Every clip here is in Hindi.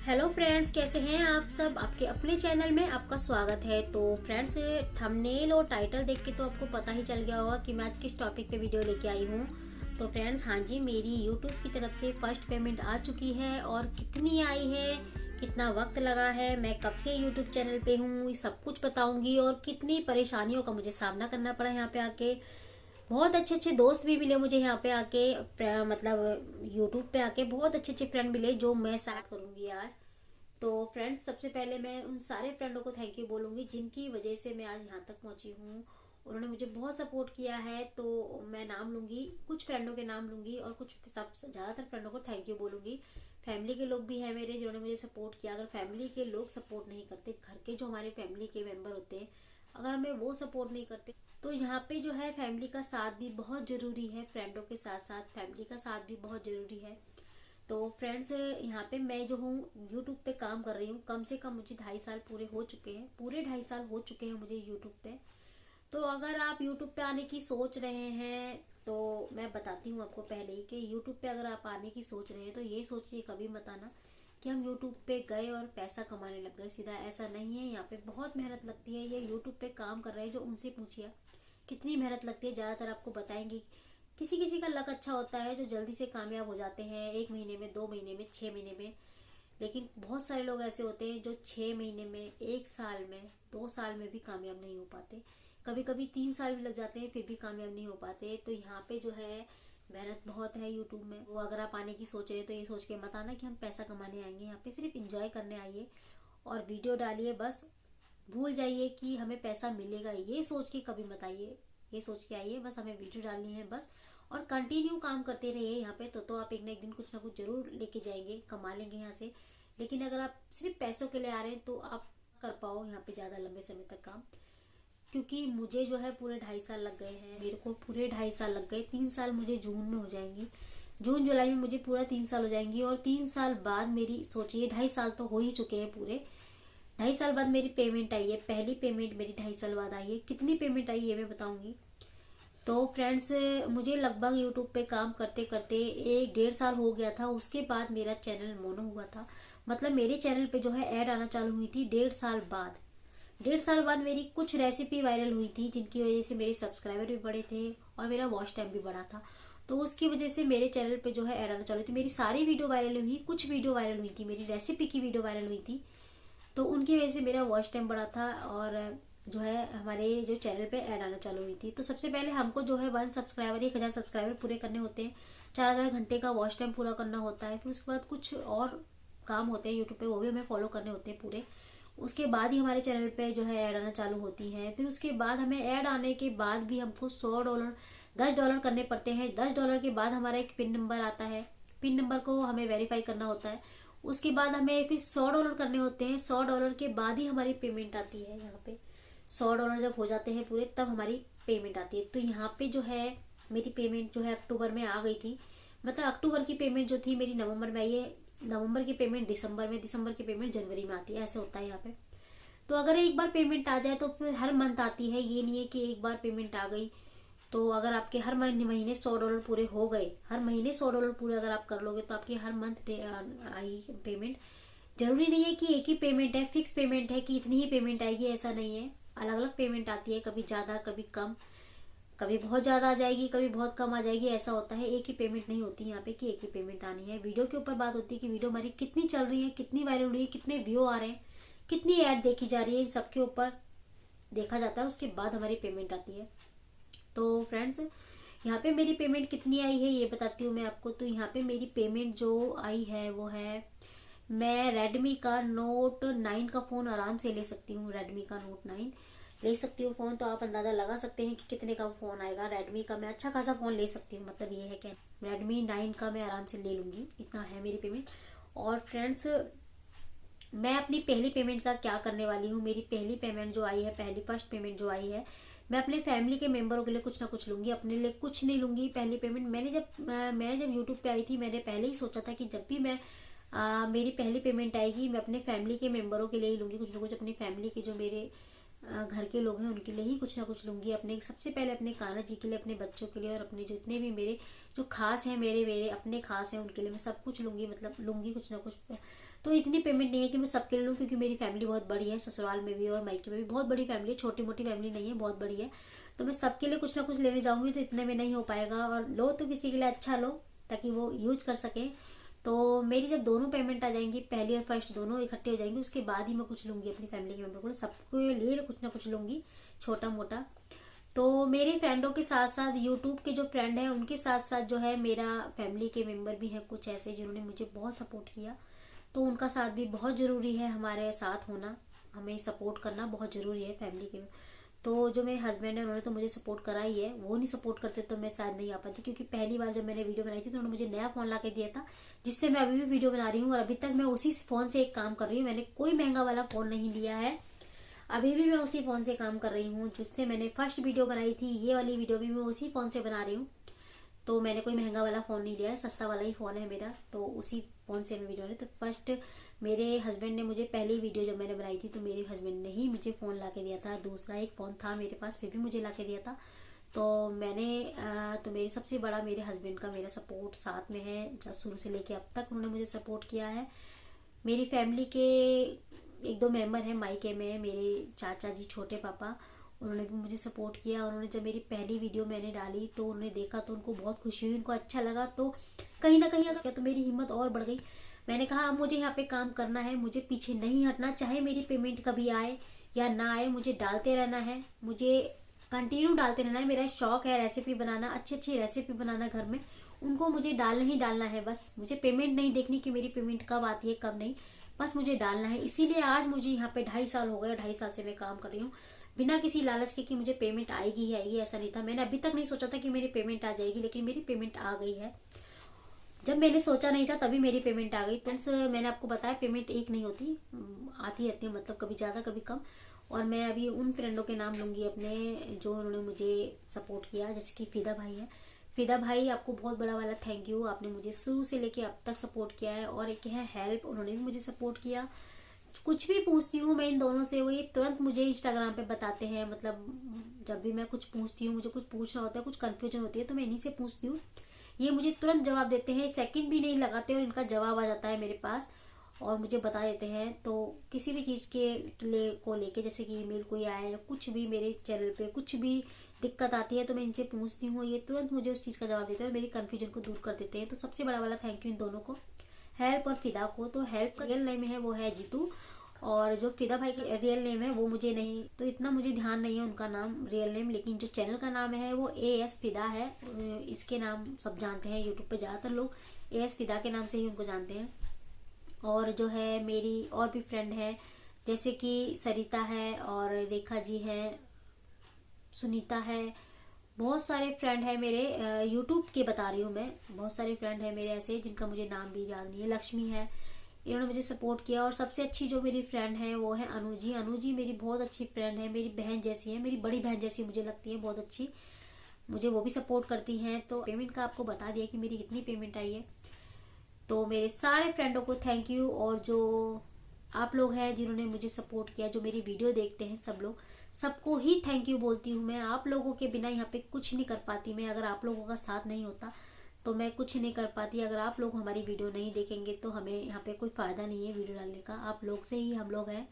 हेलो फ्रेंड्स, कैसे हैं आप सब। आपके अपने चैनल में आपका स्वागत है। तो फ्रेंड्स, थंबनेल और टाइटल देख के तो आपको पता ही चल गया होगा कि मैं आज किस टॉपिक पे वीडियो लेके आई हूँ। तो फ्रेंड्स, हाँ जी, मेरी यूट्यूब की तरफ से फर्स्ट पेमेंट आ चुकी है और कितनी आई है, कितना वक्त लगा है, मैं कब से यूट्यूब चैनल पे हूँ, ये सब कुछ बताऊंगी। और कितनी परेशानियों का मुझे सामना करना पड़ा यहाँ पे आके। बहुत अच्छे अच्छे दोस्त भी मिले मुझे यहाँ पे आके, मतलब यूट्यूब पे आके बहुत अच्छे अच्छे फ्रेंड मिले जो मैं साथ करूंगी आज। तो फ्रेंड्स, सबसे पहले मैं उन सारे फ्रेंडों को थैंक यू बोलूंगी जिनकी वजह से मैं आज यहाँ तक पहुंची हूँ। उन्होंने मुझे बहुत सपोर्ट किया है। तो मैं नाम लूंगी, कुछ फ्रेंडों के नाम लूंगी और कुछ सब ज्यादातर फ्रेंडों को थैंक यू बोलूंगी। फैमिली के लोग भी हैं मेरे जिन्होंने मुझे सपोर्ट किया। अगर फैमिली के लोग सपोर्ट नहीं करते, घर के जो हमारे फैमिली के मेंबर होते हैं, अगर हमें वो सपोर्ट नहीं करते, तो यहाँ पे जो है फैमिली का साथ भी बहुत जरूरी है। फ्रेंडों के साथ साथ फैमिली का साथ भी बहुत जरूरी है। तो फ्रेंड्स, यहाँ पे मैं जो हूँ यूट्यूब पे काम कर रही हूँ, कम से कम मुझे 2.5 साल पूरे हो चुके हैं। पूरे 2.5 साल हो चुके हैं मुझे यूट्यूब पे। तो अगर आप यूट्यूब पे आने की सोच रहे हैं तो मैं बताती हूँ आपको पहले ही कि यूट्यूब पे अगर आप आने की सोच रहे हैं तो ये सोचिए कभी मत आना कि हम यूट्यूब पे गए और पैसा कमाने लग गए सीधा। ऐसा नहीं है। यहाँ पे बहुत मेहनत लगती है। ये यूट्यूब पे काम कर रहे हैं जो, उनसे पूछिए कितनी मेहनत लगती है। ज्यादातर आपको बताएंगी। किसी किसी का लक अच्छा होता है जो जल्दी से कामयाब हो जाते हैं, 1 महीने में, 2 महीने में, 6 महीने में। लेकिन बहुत सारे लोग ऐसे होते हैं जो 6 महीने में, 1 साल में, 2 साल में भी कामयाब नहीं हो पाते। कभी कभी 3 साल भी लग जाते हैं फिर भी कामयाब नहीं हो पाते। तो यहाँ पे जो है मेहनत बहुत है यूट्यूब में। वो अगर आप आने की सोच रहे हैं तो ये सोच के मत आना कि हम पैसा कमाने आएंगे। यहाँ पे सिर्फ इंजॉय करने आइए और वीडियो डालिए बस। भूल जाइए कि हमें पैसा मिलेगा, ये सोच के कभी मत आइए। ये सोच के आइए बस हमें वीडियो डालनी है बस। और कंटिन्यू काम करते रहिए यहाँ पे, तो आप एक ना एक दिन कुछ ना कुछ जरूर लेके जाएंगे, कमा लेंगे यहाँ से। लेकिन अगर आप सिर्फ पैसों के लिए आ रहे हैं तो आप कर पाओ यहाँ पे ज्यादा लंबे समय तक काम। क्योंकि मुझे जो है पूरे 2.5 साल लग गए हैं। मेरे को पूरे 2.5 साल लग गए। 3 साल मुझे जून में हो जाएंगी। जून जुलाई में मुझे पूरा 3 साल हो जाएंगी। और 3 साल बाद मेरी, सोचिए 2.5 साल तो हो ही चुके हैं पूरे। 2.5 साल बाद मेरी पेमेंट आई है। पहली पेमेंट मेरी 2.5 साल बाद आई है। कितनी पेमेंट आई है मैं बताऊंगी। तो फ्रेंड्स, मुझे लगभग यूट्यूब पे काम करते करते 1-1.5 साल हो गया था। उसके बाद मेरा चैनल मोनो हुआ था। मतलब मेरे चैनल पे जो है ऐड आना चालू हुई थी 1.5 साल बाद। 1.5 साल बाद मेरी कुछ रेसिपी वायरल हुई थी जिनकी वजह से मेरे सब्सक्राइबर भी बढ़े थे और मेरा वॉच टाइम भी बढ़ा था। तो उसकी वजह से मेरे चैनल पे जो है ऐड आना चालू थी। मेरी सारी वीडियो वायरल हुई, कुछ वीडियो वायरल हुई थी, मेरी रेसिपी की वीडियो वायरल हुई थी। तो उनकी वजह से मेरा वॉच टाइम बढ़ा था और जो है हमारे जो चैनल पे ऐड आना चालू हुई थी। तो सबसे पहले हमको जो है 1 सब्सक्राइबर पूरे करने होते हैं। 4,000 घंटे का वॉच टाइम पूरा करना होता है। फिर उसके बाद कुछ और काम होते हैं यूट्यूब पे, वो भी हमें फॉलो करने होते हैं पूरे। उसके बाद ही हमारे चैनल पे जो है ऐड आना चालू होती है। फिर उसके बाद हमें ऐड आने के बाद भी हमको $100, $10 करने पड़ते हैं। $10 के बाद हमारा एक पिन नंबर आता है। पिन नंबर को हमें वेरीफाई करना होता है। उसके बाद हमें फिर $100 करने होते हैं। $100 के बाद ही हमारी पेमेंट आती है। यहाँ पे $100 जब हो जाते हैं पूरे तब हमारी पेमेंट आती है। तो यहाँ पे जो है मेरी पेमेंट जो है अक्टूबर में आ गई थी। मतलब अक्टूबर की पेमेंट जो थी मेरी नवंबर में आई है। नवंबर की पेमेंट दिसंबर में, दिसंबर की पेमेंट जनवरी में आती है। ऐसे होता है यहाँ पे। तो अगर एक बार पेमेंट आ जाए तो फिर हर मंथ आती है। ये नहीं है कि एक बार पेमेंट आ गई तो अगर आपके हर महीने $100 पूरे हो गए, हर महीने $100 पूरे अगर आप कर लोगे तो आपकी हर मंथ आई पेमेंट। जरूरी नहीं है कि एक ही पेमेंट है, फिक्स पेमेंट है कि इतनी ही पेमेंट आएगी, ऐसा नहीं है। अलग अलग पेमेंट आती है, कभी ज्यादा कभी कम, कभी बहुत ज्यादा आ जाएगी, कभी बहुत कम आ जाएगी। ऐसा होता है। एक ही पेमेंट नहीं होती यहाँ पे कि एक ही पेमेंट आनी है। वीडियो के ऊपर बात होती है कि वीडियो हमारी कितनी चल रही है, कितनी वायरल हो रही है, कितने व्यू आ रहे हैं, कितनी ऐड देखी जा रही है, इन सबके ऊपर देखा जाता है। उसके बाद हमारी पेमेंट आती है। तो फ्रेंड्स, यहाँ पे मेरी पेमेंट कितनी आई है ये बताती हूँ मैं आपको। तो यहाँ पे मेरी पेमेंट जो आई है वो है, मैं रेडमी का नोट 9 का फोन आराम से ले सकती हूँ। रेडमी का नोट 9 ले सकती हूँ फोन। तो आप अंदाजा लगा सकते हैं कि कितने का फोन आएगा। रेडमी का मैं अच्छा खासा फोन ले सकती हूँ। मतलब ये है कि रेडमी 9 का मैं आराम से ले लूंगी। इतना है मेरी पेमेंट। और फ्रेंड्स, मैं अपनी पहली पेमेंट का क्या करने वाली हूँ। मेरी पहली पेमेंट जो आई है, पहली फर्स्ट पेमेंट जो आई है, मैं अपने फैमिली के मेंबरों के लिए कुछ ना कुछ लूंगी। अपने लिए कुछ नहीं लूंगी। पहली पेमेंट मैंने जब यूट्यूब पे आई थी, मैंने पहले ही सोचा था कि जब भी मैं मेरी पहली पेमेंट आएगी मैं अपने फैमिली के मेंबरों के लिए ही लूंगी। कुछ ना कुछ अपनी फैमिली के जो मेरे घर के लोग हैं उनके लिए ही कुछ ना कुछ लूंगी। अपने सबसे पहले अपने कान्हा जी के लिए, अपने बच्चों के लिए, और अपने जितने भी मेरे जो खास हैं, मेरे मेरे अपने खास हैं, उनके लिए मैं सब कुछ लूंगी, मतलब लूंगी कुछ ना कुछ। तो इतनी पेमेंट नहीं है कि मैं सबके लिए लूँ, क्योंकि मेरी फैमिली बहुत बड़ी है, ससुराल में भी और मायके में भी बहुत बड़ी फैमिली है, छोटी मोटी फैमिली नहीं है, बहुत बड़ी है। तो मैं सबके लिए कुछ ना कुछ लेने जाऊंगी तो इतने में नहीं हो पाएगा। और लो तो किसी के लिए अच्छा लो ताकि वो यूज कर सके। तो मेरी जब दोनों पेमेंट आ जाएंगी, पहली और फर्स्ट दोनों इकट्ठे हो जाएंगे, उसके बाद ही मैं कुछ लूंगी अपनी फैमिली के मेंबर को, सबके लिए कुछ ना कुछ लूंगी छोटा मोटा। तो मेरे फ्रेंडों के साथ साथ यूट्यूब के जो फ्रेंड हैं उनके साथ साथ जो है मेरा फैमिली के मेंबर भी हैं कुछ ऐसे जिन्होंने मुझे बहुत सपोर्ट किया। तो उनका साथ भी बहुत जरूरी है, हमारे साथ होना, हमें सपोर्ट करना बहुत जरूरी है फैमिली के। तो जो मेरे हस्बैंड है उन्होंने तो मुझे सपोर्ट करा ही है, वो नहीं सपोर्ट करते तो मैं शायद नहीं आ पाती। क्योंकि पहली बार जब मैंने वीडियो बनाई थी तो उन्होंने मुझे नया फोन ला के दिया था, जिससे मैं अभी भी वीडियो बना रही हूँ, और अभी तक मैं उसी फोन से एक काम कर रही हूँ। मैंने कोई महंगा वाला फोन नहीं लिया है, अभी भी मैं उसी फोन से काम कर रही हूँ जिससे मैंने फर्स्ट वीडियो बनाई थी। ये वाली वीडियो भी मैं उसी फोन से बना रही हूँ। तो मैंने कोई महंगा वाला फोन नहीं लिया है, सस्ता वाला ही फोन है मेरा, तो उसी फोन से मैं वीडियो बनाई। तो फर्स्ट मेरे हस्बैंड ने मुझे पहली वीडियो जब मैंने बनाई थी तो मेरे हस्बैंड ने ही मुझे फोन ला के दिया था। दूसरा एक फोन था मेरे पास, फिर भी मुझे ला के दिया था। तो मैंने तो मेरे सबसे बड़ा मेरे हस्बैंड का मेरा सपोर्ट साथ में है, शुरू से लेके अब तक उन्होंने मुझे सपोर्ट किया है। मेरी फैमिली के एक दो मेंबर हैं मायके में, मेरे चाचा जी, छोटे पापा, उन्होंने भी मुझे सपोर्ट किया। उन्होंने जब मेरी पहली वीडियो मैंने डाली तो उन्होंने देखा तो उनको बहुत खुशी हुई, उनको अच्छा लगा। तो कहीं ना कहीं अगर तो मेरी हिम्मत और बढ़ गई। मैंने कहा अब मुझे यहाँ पे काम करना है, मुझे पीछे नहीं हटना, चाहे मेरी पेमेंट कभी आए या ना आए, मुझे डालते रहना है, मुझे कंटिन्यू डालते रहना है। मेरा शौक है रेसिपी बनाना, अच्छी अच्छी रेसिपी बनाना घर में, उनको मुझे डालना ही डालना है। बस मुझे पेमेंट नहीं देखनी कि मेरी पेमेंट कब आती है कब नहीं, बस मुझे डालना है। इसीलिए आज मुझे यहाँ पे 2.5 साल हो गए, 2.5 साल से मैं काम कर रही हूँ बिना किसी लालच के कि मुझे पेमेंट आएगी ही आएगी, ऐसा नहीं था। मैंने अभी तक नहीं सोचा था कि मेरी पेमेंट आ जाएगी, लेकिन मेरी पेमेंट आ गई है। जब मैंने सोचा नहीं था तभी मेरी पेमेंट आ गई। फ्रेंड्स, मैंने आपको बताया पेमेंट एक नहीं होती, आती रहती है, मतलब कभी ज्यादा कभी कम। और मैं अभी उन फ्रेंडों के नाम लूंगी अपने जो उन्होंने मुझे सपोर्ट किया, जैसे कि फिदा भाई है। फिदा भाई, आपको बहुत बड़ा वाला थैंक यू, आपने मुझे शुरू से लेके अब तक सपोर्ट किया है। और एक है हेल्प, उन्होंने भी मुझे सपोर्ट किया। कुछ भी पूछती हूँ मैं इन दोनों से, वो ये तुरंत मुझे इंस्टाग्राम पे बताते हैं। मतलब जब भी मैं कुछ पूछती हूँ, मुझे कुछ पूछना होता है, कुछ कंफ्यूजन होती है, तो मैं इन्हीं से पूछती हूँ, ये मुझे तुरंत जवाब देते हैं, सेकंड भी नहीं लगाते और इनका जवाब आ जाता है मेरे पास और मुझे बता देते हैं। तो किसी भी चीज के को लेके, जैसे कि ईमेल कोई आया या कुछ भी मेरे चैनल पे कुछ भी दिक्कत आती है तो मैं इनसे पूछती हूँ, ये तुरंत मुझे उस चीज का जवाब देते हैं और मेरी कंफ्यूजन को दूर कर देते हैं। तो सबसे बड़ा वाला थैंक यू इन दोनों को, हेल्प और फिदा को। तो हेल्प का रियल नेम है वो है जीतू, और जो फिदा भाई का रियल नेम है वो मुझे नहीं, तो इतना मुझे ध्यान नहीं है उनका नाम रियल नेम, लेकिन जो चैनल का नाम है वो AS फिदा है। इसके नाम सब जानते हैं, यूट्यूब पे ज्यादातर लोग AS फिदा के नाम से ही उनको जानते हैं। और जो है मेरी और भी फ्रेंड है, जैसे कि सरिता है और रेखा जी है, सुनीता है, बहुत सारे फ्रेंड है मेरे, यूट्यूब के बता रही हूँ मैं, बहुत सारे फ्रेंड है मेरे ऐसे जिनका मुझे नाम भी याद नहीं है। लक्ष्मी है, इन्होंने मुझे सपोर्ट किया। और सबसे अच्छी जो मेरी फ्रेंड है वो है अनु जी। अनु जी मेरी बहुत अच्छी फ्रेंड है, मेरी बहन जैसी है, मेरी बड़ी बहन जैसी मुझे लगती है, बहुत अच्छी, मुझे वो भी सपोर्ट करती हैं। तो पेमेंट का आपको बता दिया कि मेरी कितनी पेमेंट आई है। तो मेरे सारे फ्रेंडों को थैंक यू, और जो आप लोग हैं जिन्होंने मुझे सपोर्ट किया, जो मेरी वीडियो देखते हैं सब लोग, सबको ही थैंक यू बोलती हूँ मैं। आप लोगों के बिना यहाँ पे कुछ नहीं कर पाती मैं, अगर आप लोगों का साथ नहीं होता तो मैं कुछ नहीं कर पाती। अगर आप लोग हमारी वीडियो नहीं देखेंगे तो हमें यहाँ पे कोई फायदा नहीं है वीडियो डालने का, आप लोग से ही हम लोग हैं।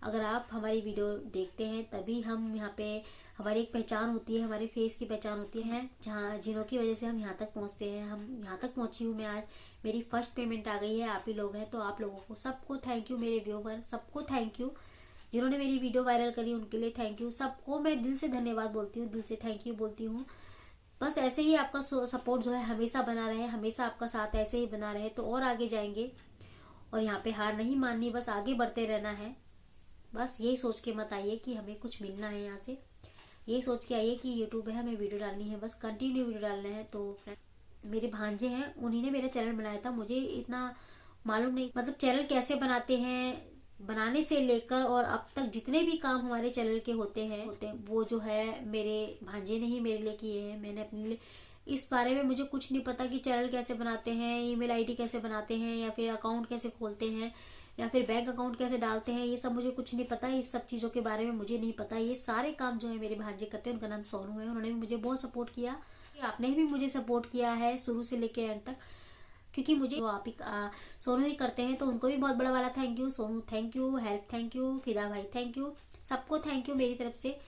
अगर आप हमारी वीडियो देखते हैं तभी हम यहाँ पे, हमारी एक पहचान होती है, हमारे फेस की पहचान होती है, जहाँ जिन्हों की वजह से हम यहाँ तक पहुँचते हैं। हम यहाँ तक पहुँची हूँ मैं आज, मेरी फर्स्ट पेमेंट आ गई है, आप ही लोग हैं। तो आप लोगों को सबको थैंक यू, मेरे व्यूवर सबको थैंक यू, जिन्होंने मेरी वीडियो वायरल करी उनके लिए थैंक यू। सबको मैं दिल से धन्यवाद बोलती हूँ, दिल से थैंक यू बोलती हूँ। बस ऐसे ही आपका सपोर्ट जो है हमेशा बना रहे, हमेशा आपका साथ ऐसे ही बना रहे तो और आगे जाएंगे। और यहाँ पे हार नहीं माननी, बस आगे बढ़ते रहना है। बस यही सोच के मत आइए कि हमें कुछ मिलना है यहाँ से, यही सोच के आइए कि यूट्यूब है, हमें वीडियो डालनी है, बस कंटिन्यू वीडियो डालना है। तो मेरे भांजे हैं, उन्हीं ने मेरा चैनल बनाया था, मुझे इतना मालूम नहीं, मतलब चैनल कैसे बनाते हैं, बनाने से लेकर और अब तक जितने भी काम हमारे चैनल के होते हैं वो जो है मेरे भांजे ने ही मेरे लिए किए हैं। मैंने अपने लिए इस बारे में मुझे कुछ नहीं पता कि चैनल कैसे बनाते हैं, ईमेल आईडी कैसे बनाते हैं, या फिर अकाउंट कैसे खोलते हैं, या फिर बैंक अकाउंट कैसे डालते हैं, ये सब मुझे कुछ नहीं पता। इस सब चीज़ों के बारे में मुझे नहीं पता। ये सारे काम जो है मेरे भांजे करते हैं। उनका नाम सोनू है। उन्होंने भी मुझे बहुत सपोर्ट किया, आपने भी मुझे सपोर्ट किया है शुरू से लेके एंड तक, क्योंकि मुझे आप ही सोनू ही करते हैं। तो उनको भी बहुत बड़ा वाला thank you. Sonu thank you, help thank you, फिदा भाई थैंक यू, सबको थैंक यू मेरी तरफ से।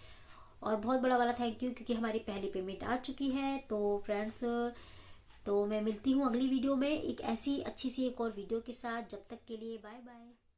और बहुत बड़ा वाला थैंक यू क्योंकि हमारी पहली पेमेंट आ चुकी है। तो फ्रेंड्स, तो मैं मिलती हूँ अगली वीडियो में एक ऐसी अच्छी सी एक और वीडियो के साथ। जब तक के लिए बाय बाय।